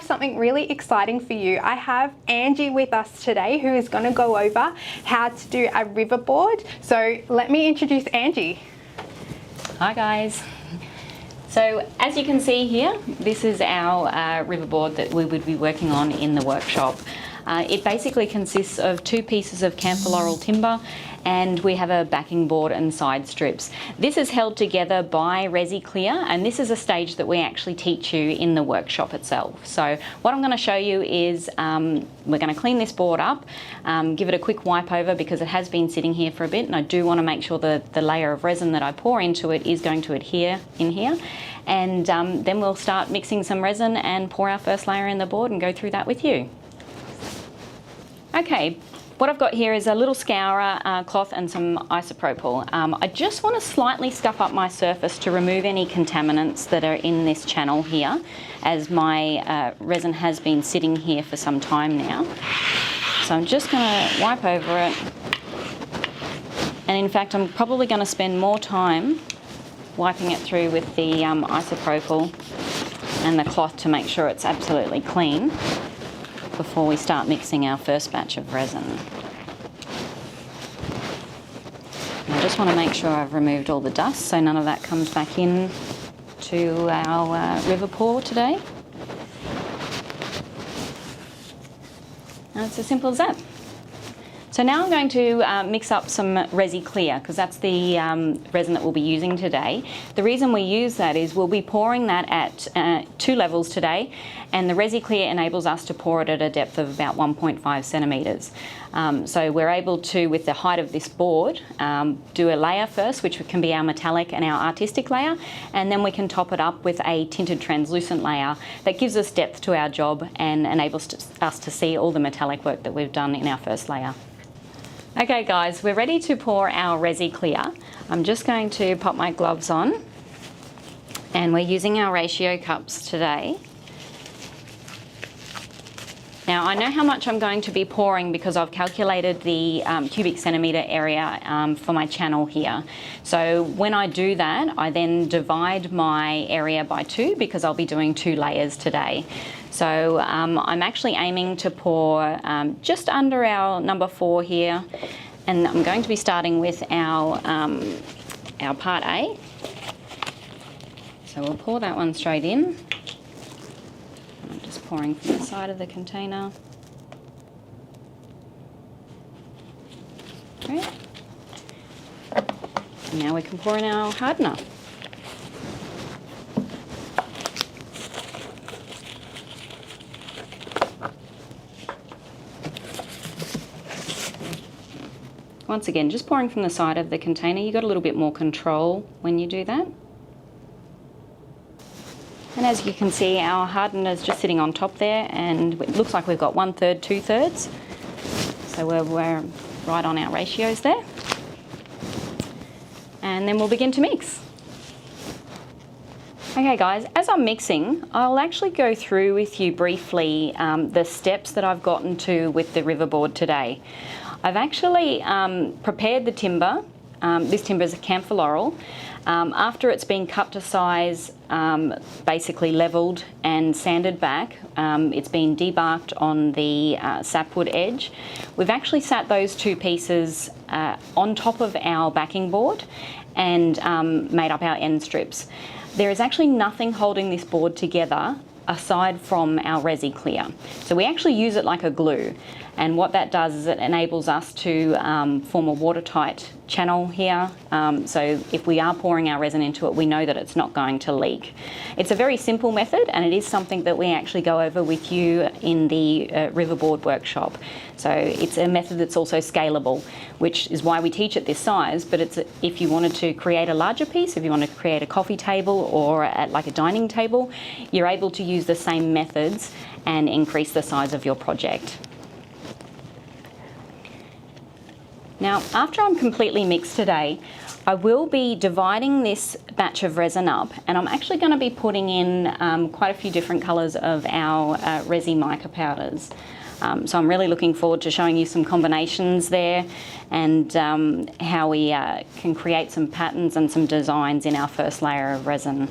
have something really exciting for you. I have Angie with us today who is going to go over how to do a riverboard. So let me introduce Angie. Hi guys. So as you can see here, this is our riverboard that we would be working on in the workshop. It basically consists of 2 pieces of camphor laurel timber, and we have a backing board and side strips. This is held together by Resi Clear, and this is a stage that we actually teach you in the workshop itself. So what I'm going to show you is we're going to clean this board up, give it a quick wipe over because it has been sitting here for a bit, and I do want to make sure that the layer of resin that I pour into it is going to adhere in here. And then we'll start mixing some resin and pour our first layer in the board and go through that with you. Okay, what I've got here is a little scourer cloth and some isopropyl. I just want to slightly scuff up my surface to remove any contaminants that are in this channel here, as my resin has been sitting here for some time now. So I'm just going to wipe over it. And in fact, I'm probably going to spend more time wiping it through with the isopropyl and the cloth to make sure it's absolutely clean before we start mixing our first batch of resin. And I just want to make sure I've removed all the dust so none of that comes back in to our river pour today. And it's as simple as that. So now I'm going to mix up some Resi Clear, because that's the resin that we'll be using today. The reason we use that is we'll be pouring that at 2 levels today, and the Resi Clear enables us to pour it at a depth of about 1.5 centimetres. So we're able to, with the height of this board, do a layer first, which can be our metallic and our artistic layer, and then we can top it up with a tinted translucent layer that gives us depth to our job and enables us to see all the metallic work that we've done in our first layer. Okay guys, we're ready to pour our Resi Clear. I'm just going to pop my gloves on, and we're using our ratio cups today. Now I know how much I'm going to be pouring because I've calculated the cubic centimetre area for my channel here. So when I do that, I then divide my area by 2 because I'll be doing 2 layers today. So I'm actually aiming to pour just under our number 4 here, and I'm going to be starting with our part A. So we'll pour that one straight in. I'm just pouring from the side of the container. Okay. And now we can pour in our hardener. Once again, just pouring from the side of the container. You've got a little bit more control when you do that. And as you can see, our hardener is just sitting on top there, and it looks like we've got 1/3, 2/3. So we're right on our ratios there. And then we'll begin to mix. Okay guys, as I'm mixing, I'll actually go through with you briefly the steps that I've gotten to with the riverboard today. I've actually prepared the timber. This timber is a camphor laurel. After it's been cut to size, basically levelled and sanded back, it's been debarked on the sapwood edge. We've actually sat those 2 pieces on top of our backing board and made up our end strips. There is actually nothing holding this board together aside from our Resi Clear. So we actually use it like a glue, and what that does is it enables us to form a watertight channel here, so if we are pouring our resin into it, we know that it's not going to leak. It's a very simple method, and it is something that we actually go over with you in the riverboard workshop. So it's a method that's also scalable, which is why we teach at this size, but it's if you wanted to create a larger piece, if you want to create a coffee table or like a dining table, you're able to use the same methods and increase the size of your project. Now, after I'm completely mixed today, I will be dividing this batch of resin up, and I'm actually going to be putting in quite a few different colours of our Resi mica powders. So I'm really looking forward to showing you some combinations there and how we can create some patterns and some designs in our first layer of resin.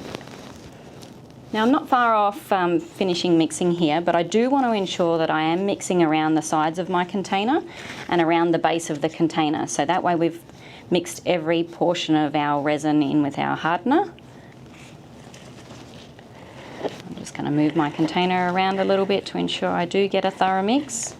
Now I'm not far off finishing mixing here, but I do want to ensure that I am mixing around the sides of my container and around the base of the container. So that way we've mixed every portion of our resin in with our hardener. I'm just going to move my container around a little bit to ensure I do get a thorough mix.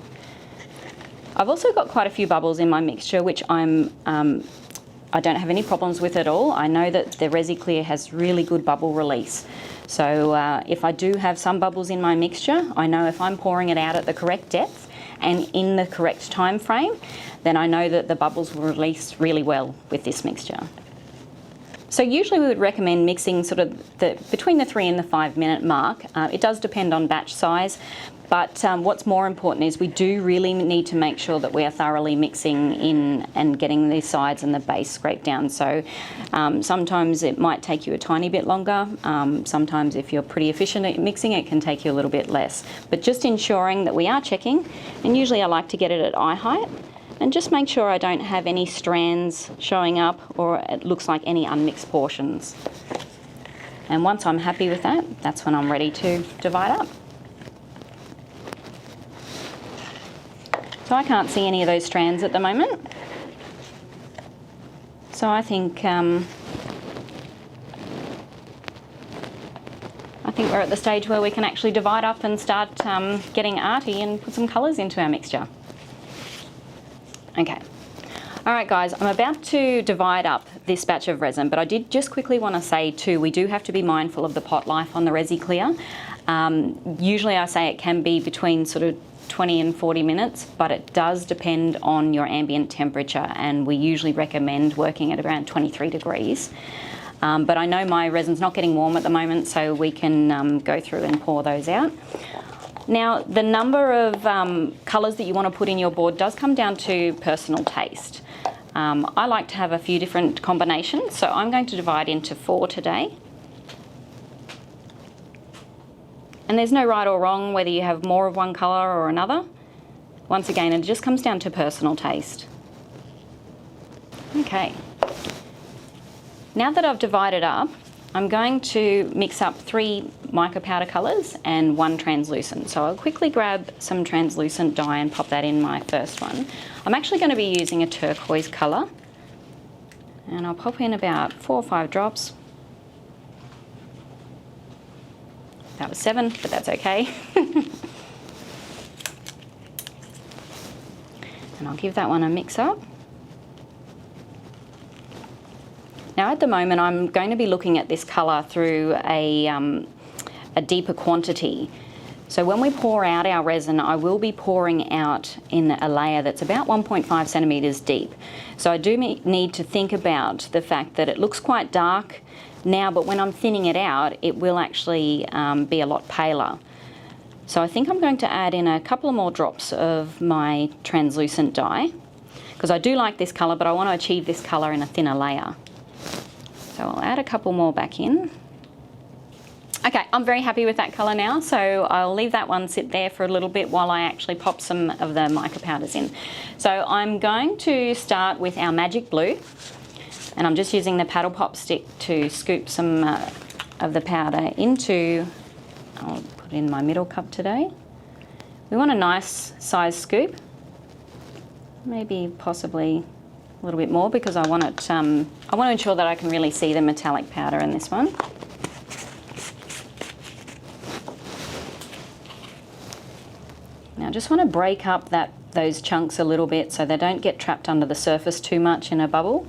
I've also got quite a few bubbles in my mixture, which I don't have any problems with at all. I know that the Resi Clear has really good bubble release. So if I do have some bubbles in my mixture, I know if I'm pouring it out at the correct depth and in the correct time frame, then I know that the bubbles will release really well with this mixture. So usually we would recommend mixing sort of between the 3 and the 5 minute mark. It does depend on batch size, but what's more important is we do really need to make sure that we are thoroughly mixing in and getting the sides and the base scraped down. So sometimes it might take you a tiny bit longer. Sometimes if you're pretty efficient at mixing, it can take you a little bit less. But just ensuring that we are checking, and usually I like to get it at eye height, and just make sure I don't have any strands showing up or it looks like any unmixed portions. And once I'm happy with that, that's when I'm ready to divide up. So I can't see any of those strands at the moment. So I think we're at the stage where we can actually divide up and start getting arty and put some colours into our mixture. Okay. All right, guys, I'm about to divide up this batch of resin, but I did just quickly want to say too, we do have to be mindful of the pot life on the Resi Clear. Usually I say it can be between sort of 20 and 40 minutes, but it does depend on your ambient temperature, and we usually recommend working at around 23 degrees. But I know my resin's not getting warm at the moment, so we can go through and pour those out. Now, the number of colours that you want to put in your board does come down to personal taste. I like to have a few different combinations, so I'm going to divide into 4 today. And there's no right or wrong whether you have more of one colour or another. Once again, it just comes down to personal taste. Okay. Now that I've divided up, I'm going to mix up 3 mica powder colours and 1 translucent. So I'll quickly grab some translucent dye and pop that in my first one. I'm actually going to be using a turquoise colour, and I'll pop in about 4 or 5 drops. That was 7, but that's okay. And I'll give that one a mix up. Now at the moment I'm going to be looking at this colour through a deeper quantity. So when we pour out our resin, I will be pouring out in a layer that's about 1.5 centimetres deep. So I do need to think about the fact that it looks quite dark now, but when I'm thinning it out, it will actually be a lot paler. So I think I'm going to add in a couple of more drops of my translucent dye, because I do like this colour, but I want to achieve this colour in a thinner layer. So I'll add a couple more back in. Okay, I'm very happy with that colour now, so I'll leave that one sit there for a little bit while I actually pop some of the mica powders in. So I'm going to start with our magic blue, and I'm just using the paddle pop stick to scoop some of the powder into, I'll put in my middle cup today. We want a nice size scoop, maybe possibly a little bit more, because I want it. I want to ensure that I can really see the metallic powder in this one. Now I just want to break up those chunks a little bit so they don't get trapped under the surface too much in a bubble,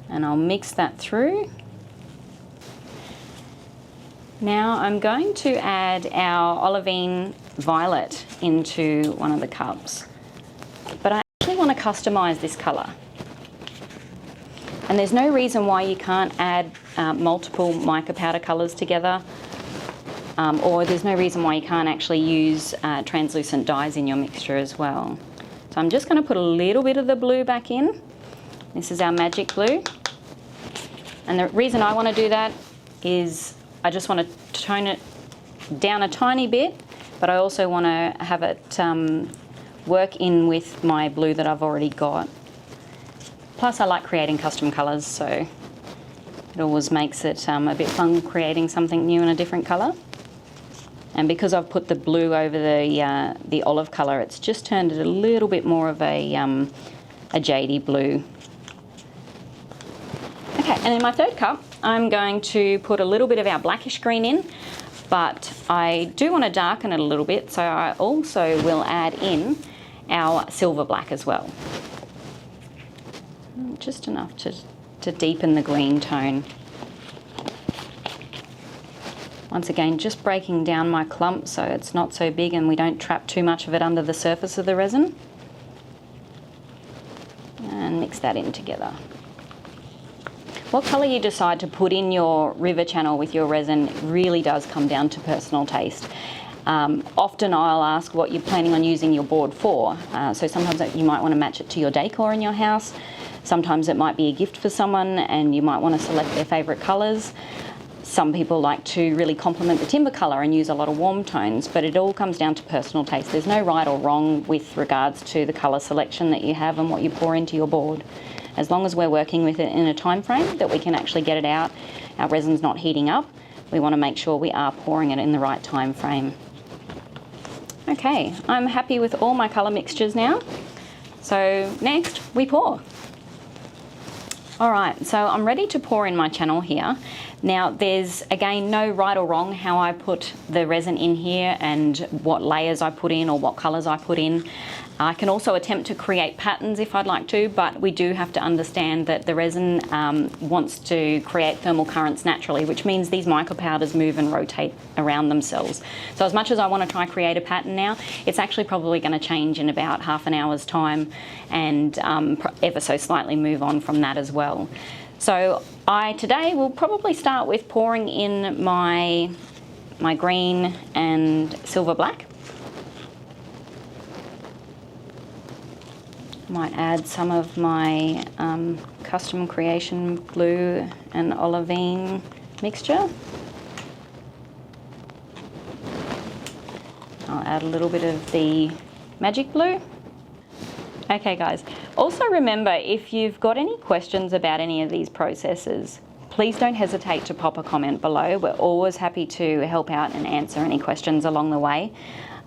and I'll mix that through. Now I'm going to add our olivine violet into one of the cups, but I actually want to customise this colour. And there's no reason why you can't add multiple mica powder colours together, or there's no reason why you can't actually use translucent dyes in your mixture as well. So I'm just going to put a little bit of the blue back in. This is our magic blue. And the reason I want to do that is I just want to tone it down a tiny bit, but I also want to have it work in with my blue that I've already got. Plus I like creating custom colours, so it always makes it a bit fun creating something new in a different colour. And because I've put the blue over the olive colour, it's just turned it a little bit more of a jadey blue. Okay, and in my third cup, I'm going to put a little bit of our blackish green in, but I do want to darken it a little bit, so I also will add in our silver black as well. Just enough to deepen the green tone. Once again, just breaking down my clump so it's not so big and we don't trap too much of it under the surface of the resin. And mix that in together. What colour you decide to put in your river channel with your resin really does come down to personal taste. Often I'll ask what you're planning on using your board for. So sometimes you might want to match it to your decor in your house. Sometimes it might be a gift for someone and you might want to select their favourite colours. Some people like to really complement the timber colour and use a lot of warm tones, but it all comes down to personal taste. There's no right or wrong with regards to the colour selection that you have and what you pour into your board. As long as we're working with it in a time frame that we can actually get it out, our resin's not heating up, we want to make sure we are pouring it in the right time frame. Okay, I'm happy with all my colour mixtures now. So next we pour. All right, so I'm ready to pour in my channel here. Now there's, again, no right or wrong how I put the resin in here and what layers I put in or what colours I put in. I can also attempt to create patterns if I'd like to, but we do have to understand that the resin wants to create thermal currents naturally, which means these mica powders move and rotate around themselves. So as much as I want to try and create a pattern now, it's actually probably going to change in about half an hour's time and ever so slightly move on from that as well. So I today will probably start with pouring in my green and silver black. Might add some of my custom creation blue and olivine mixture. I'll add a little bit of the magic blue. Okay guys, also remember, if you've got any questions about any of these processes, please don't hesitate to pop a comment below. We're always happy to help out and answer any questions along the way.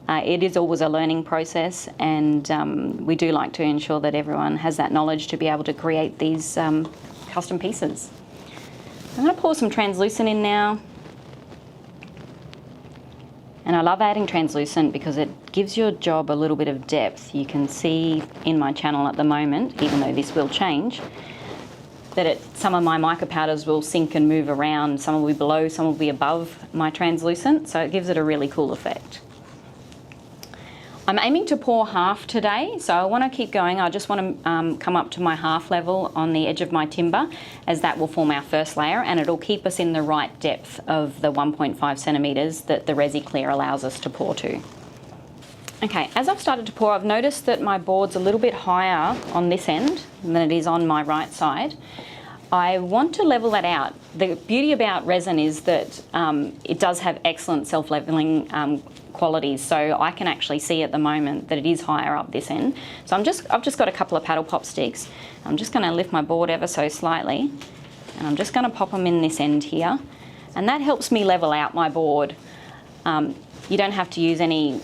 It is always a learning process, and we do like to ensure that everyone has that knowledge to be able to create these custom pieces. I'm going to pour some translucent in now. And I love adding translucent because it gives your job a little bit of depth. You can see in my channel at the moment, even though this will change, that some of my mica powders will sink and move around. Some will be below, some will be above my translucent, so it gives it a really cool effect. I'm aiming to pour half today, so I want to keep going. I just want to come up to my half level on the edge of my timber, as that will form our first layer, and it'll keep us in the right depth of the 1.5 centimetres that the Resi Clear allows us to pour to. Okay, as I've started to pour, I've noticed that my board's a little bit higher on this end than it is on my right side. I want to level that out. The beauty about resin is that it does have excellent self-leveling qualities, so I can actually see at the moment that it is higher up this end. So I've just got a couple of paddle pop sticks. I'm just going to lift my board ever so slightly, and I'm just going to pop them in this end here, and that helps me level out my board. You don't have to use any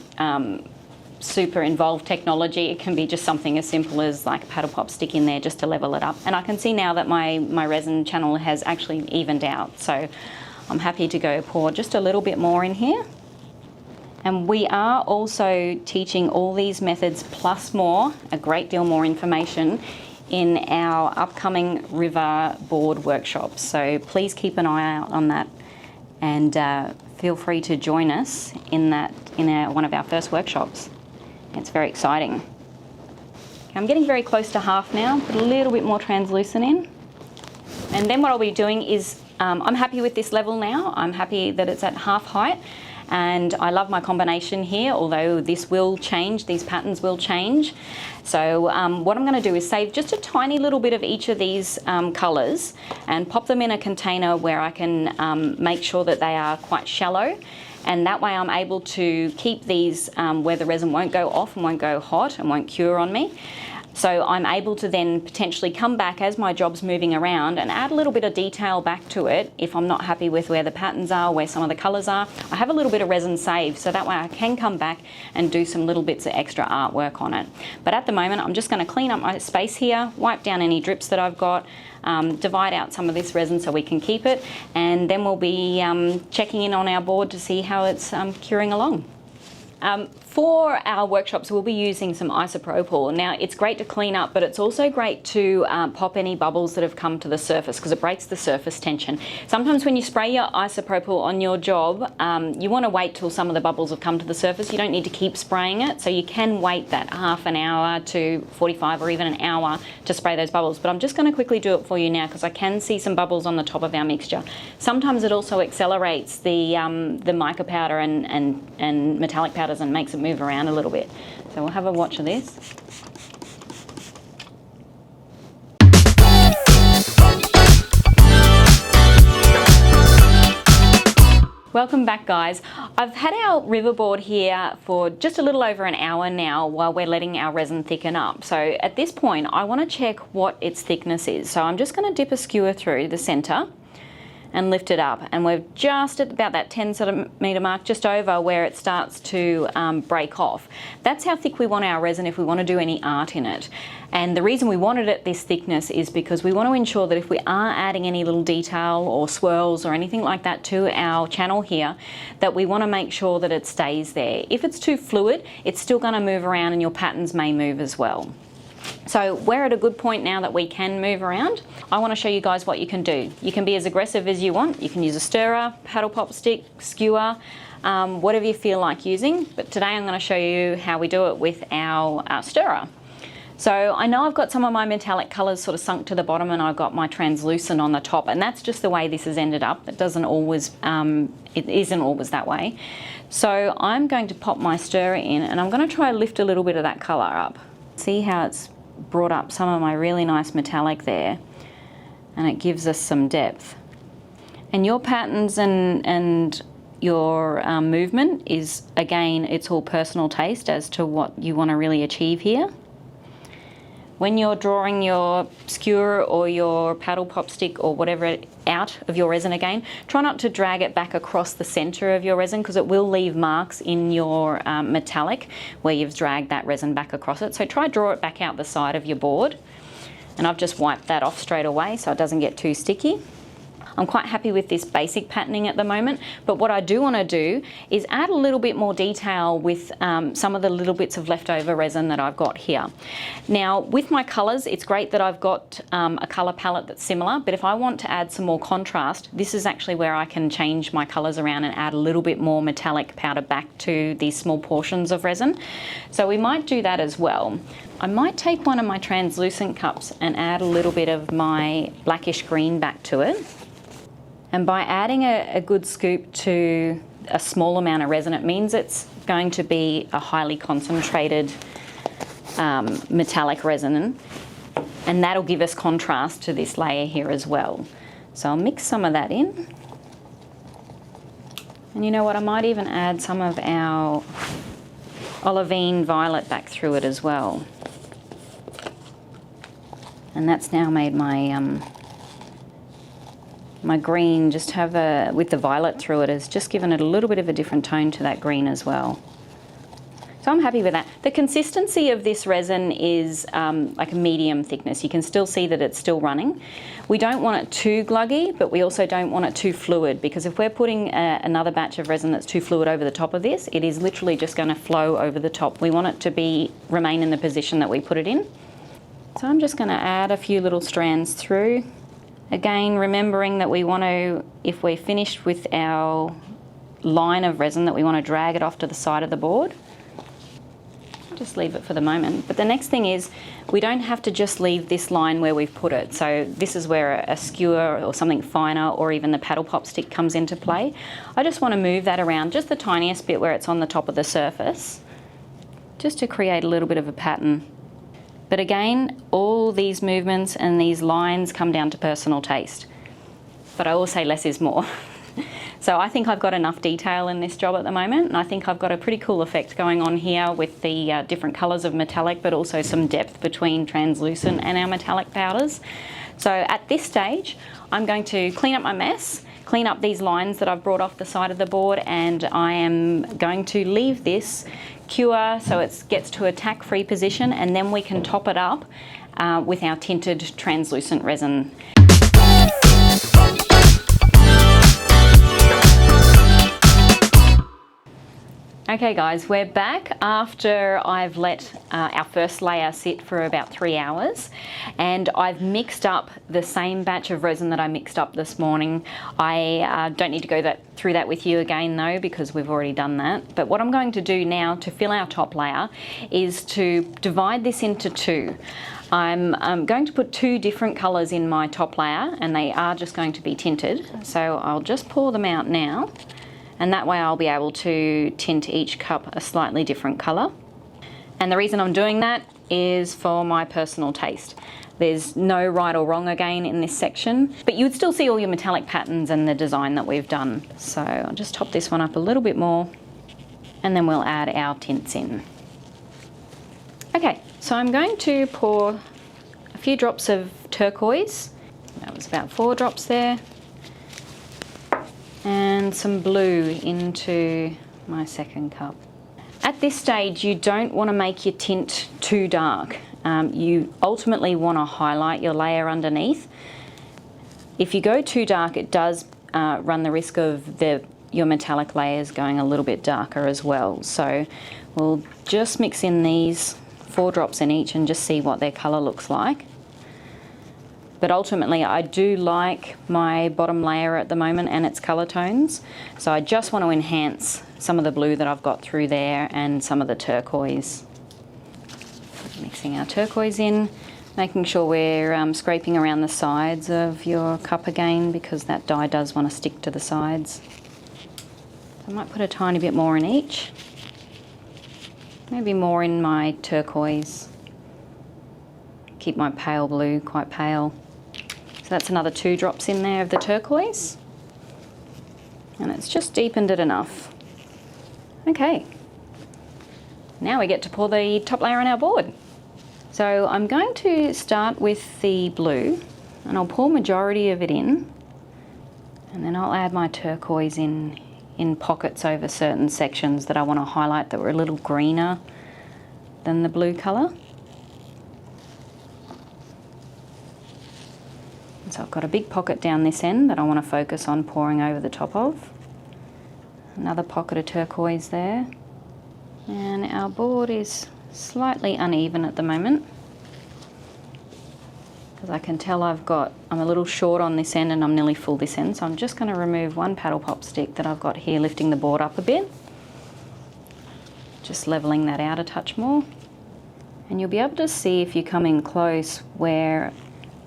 super involved technology. It can be just something as simple as like a paddle pop stick in there just to level it up. And I can see now that my resin channel has actually evened out, so I'm happy to go pour just a little bit more in here. And we are also teaching all these methods plus more, a great deal more information, in our upcoming river board workshops. So please keep an eye out on that, and feel free to join us in one of our first workshops. It's very exciting. Okay, I'm getting very close to half now, put a little bit more translucent in. And then what I'll be doing is, I'm happy with this level now. I'm happy that it's at half height. And I love my combination here, although this will change, these patterns will change. So what I'm going to do is save just a tiny little bit of each of these colours and pop them in a container where I can make sure that they are quite shallow. and that way I'm able to keep these where the resin won't go off and won't go hot and won't cure on me. So I'm able to then potentially come back as my job's moving around and add a little bit of detail back to it if I'm not happy with where the patterns are, where some of the colours are. I have a little bit of resin saved, so that way I can come back and do some little bits of extra artwork on it. But at the moment, I'm just going to clean up my space here, wipe down any drips that I've got, divide out some of this resin so we can keep it, and then we'll be checking in on our board to see how it's curing along. For our workshops, we'll be using some isopropyl. Now, it's great to clean up, but it's also great to pop any bubbles that have come to the surface because it breaks the surface tension. Sometimes when you spray your isopropyl on your job, you want to wait till some of the bubbles have come to the surface. You don't need to keep spraying it, so you can wait that half an hour to 45 or even an hour to spray those bubbles. But I'm just going to quickly do it for you now because I can see some bubbles on the top of our mixture. Sometimes it also accelerates the mica powder and metallic powders and makes it move around a little bit. So we'll have a watch of this. Welcome back, guys. I've had our riverboard here for just a little over an hour now while we're letting our resin thicken up. So at this point, I want to check what its thickness is. So I'm just going to dip a skewer through the center and lift it up, and we're just at about that 10 centimetre mark, just over where it starts to break off. That's how thick we want our resin if we want to do any art in it. And the reason we want it at this thickness is because we want to ensure that if we are adding any little detail or swirls or anything like that to our channel here, that we want to make sure that it stays there. If it's too fluid, it's still going to move around and your patterns may move as well. So we're at a good point now that we can move around. I want to show you guys what you can do. You can be as aggressive as you want. You can use a stirrer, paddle pop stick, skewer, whatever you feel like using. But today I'm going to show you how we do it with our stirrer. So I know I've got some of my metallic colours sort of sunk to the bottom and I've got my translucent on the top, and that's just the way this has ended up. It isn't always that way. So I'm going to pop my stirrer in and I'm going to try to lift a little bit of that colour up. See how it's brought up some of my really nice metallic there, and it gives us some depth. And your patterns and your movement is, again, it's all personal taste as to what you want to really achieve here. When you're drawing your skewer or your paddle pop stick or whatever out of your resin again, try not to drag it back across the center of your resin because it will leave marks in your metallic where you've dragged that resin back across it. So try draw it back out the side of your board. And I've just wiped that off straight away so it doesn't get too sticky. I'm quite happy with this basic patterning at the moment, but what I do want to do is add a little bit more detail with some of the little bits of leftover resin that I've got here. Now, with my colours, it's great that I've got a colour palette that's similar, but if I want to add some more contrast, this is actually where I can change my colours around and add a little bit more metallic powder back to these small portions of resin. So we might do that as well. I might take one of my translucent cups and add a little bit of my blackish green back to it. And by adding a good scoop to a small amount of resin, it means it's going to be a highly concentrated metallic resin, and that'll give us contrast to this layer here as well. So I'll mix some of that in. And you know what, I might even add some of our olivine violet back through it as well. And that's now made my my green just have with the violet through it, has just given it a little bit of a different tone to that green as well. So I'm happy with that. The consistency of this resin is like a medium thickness. You can still see that it's still running. We don't want it too gluggy, but we also don't want it too fluid, because if we're putting another batch of resin that's too fluid over the top of this, it is literally just going to flow over the top. We want it to remain in the position that we put it in. So I'm just going to add a few little strands through. Again, remembering that we want to, if we're finished with our line of resin, that we want to drag it off to the side of the board. Just leave it for the moment. But the next thing is, we don't have to just leave this line where we've put it. So this is where a skewer or something finer, or even the paddle pop stick, comes into play. I just want to move that around just the tiniest bit where it's on the top of the surface, just to create a little bit of a pattern. But again, all these movements and these lines come down to personal taste. But I will say less is more. So I think I've got enough detail in this job at the moment, and I think I've got a pretty cool effect going on here with the different colours of metallic, but also some depth between translucent and our metallic powders. So at this stage, I'm going to clean up my mess, clean up these lines that I've brought off the side of the board, and I am going to leave this cure so it gets to a tack-free position, and then we can top it up with our tinted translucent resin. Okay guys, we're back after I've let our first layer sit for about 3 hours, and I've mixed up the same batch of resin that I mixed up this morning. I don't need to go through that with you again though, because we've already done that. But what I'm going to do now to fill our top layer is to divide this into two. I'm going to put two different colours in my top layer, and they are just going to be tinted. So I'll just pour them out now. And that way I'll be able to tint each cup a slightly different colour. And the reason I'm doing that is for my personal taste. There's no right or wrong again in this section, but you would still see all your metallic patterns and the design that we've done. So I'll just top this one up a little bit more, and then we'll add our tints in. Okay, so I'm going to pour a few drops of turquoise. That was about 4 drops there. And some blue into my second cup. At this stage, you don't want to make your tint too dark. You ultimately want to highlight your layer underneath. If you go too dark, it does run the risk of your metallic layers going a little bit darker as well. So we'll just mix in these 4 drops in each and just see what their colour looks like. But ultimately I do like my bottom layer at the moment and its colour tones. So I just want to enhance some of the blue that I've got through there and some of the turquoise. Mixing our turquoise in, making sure we're scraping around the sides of your cup again, because that dye does want to stick to the sides. So I might put a tiny bit more in each. Maybe more in my turquoise. Keep my pale blue quite pale. So that's another 2 drops in there of the turquoise. And it's just deepened it enough. Okay. Now we get to pour the top layer on our board. So I'm going to start with the blue, and I'll pour majority of it in. And then I'll add my turquoise in pockets over certain sections that I want to highlight that were a little greener than the blue colour. So I've got a big pocket down this end that I want to focus on pouring over the top of. Another pocket of turquoise there. And our board is slightly uneven at the moment, because I can tell I'm a little short on this end and I'm nearly full this end. So I'm just going to remove one paddle pop stick that I've got here, lifting the board up a bit. Just levelling that out a touch more. And you'll be able to see if you come in close where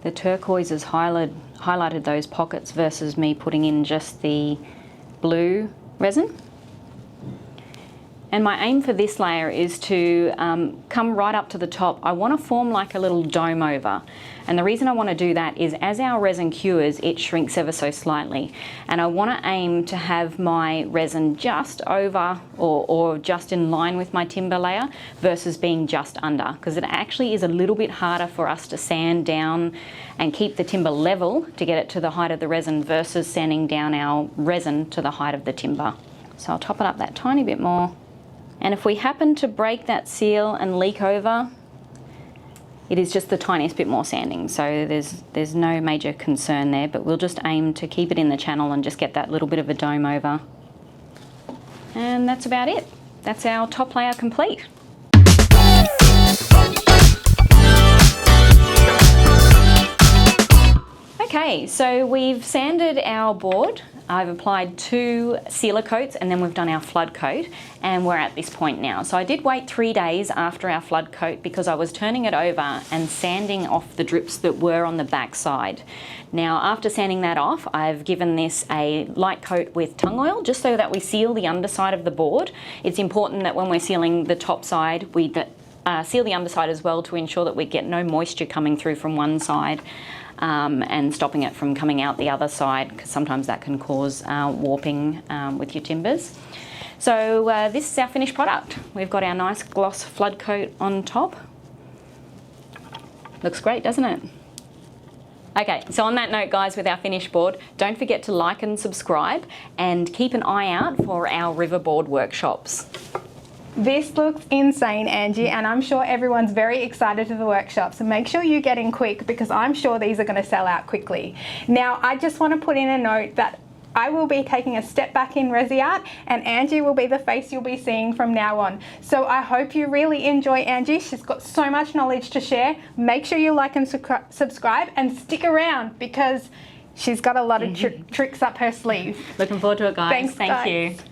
the turquoise has highlighted those pockets versus me putting in just the blue resin. And my aim for this layer is to come right up to the top. I want to form like a little dome over. And the reason I want to do that is as our resin cures, it shrinks ever so slightly. And I want to aim to have my resin just over or just in line with my timber layer versus being just under, because it actually is a little bit harder for us to sand down and keep the timber level to get it to the height of the resin versus sanding down our resin to the height of the timber. So I'll top it up that tiny bit more. And if we happen to break that seal and leak over, it is just the tiniest bit more sanding. So there's no major concern there, but we'll just aim to keep it in the channel and just get that little bit of a dome over. And that's about it. That's our top layer complete. Okay, so we've sanded our board. I've applied 2 sealer coats and then we've done our flood coat, and we're at this point now. So I did wait 3 days after our flood coat because I was turning it over and sanding off the drips that were on the back side. Now after sanding that off, I've given this a light coat with tung oil just so that we seal the underside of the board. It's important that when we're sealing the top side, we seal the underside as well to ensure that we get no moisture coming through from one side and stopping it from coming out the other side, because sometimes that can cause warping with your timbers. So this is our finished product. We've got our nice gloss flood coat on top. Looks great, doesn't it? Okay, so on that note, guys, with our finished board, don't forget to like and subscribe, and keep an eye out for our riverboard workshops. This looks insane, Angie, and I'm sure everyone's very excited for the workshop, so make sure you get in quick, because I'm sure these are going to sell out quickly. Now, I just want to put in a note that I will be taking a step back in ResiArt, and Angie will be the face you'll be seeing from now on. So I hope you really enjoy Angie. She's got so much knowledge to share. Make sure you like and subscribe, and stick around, because she's got a lot of tricks up her sleeve. Looking forward to it, guys. Thanks, Thank guys. you.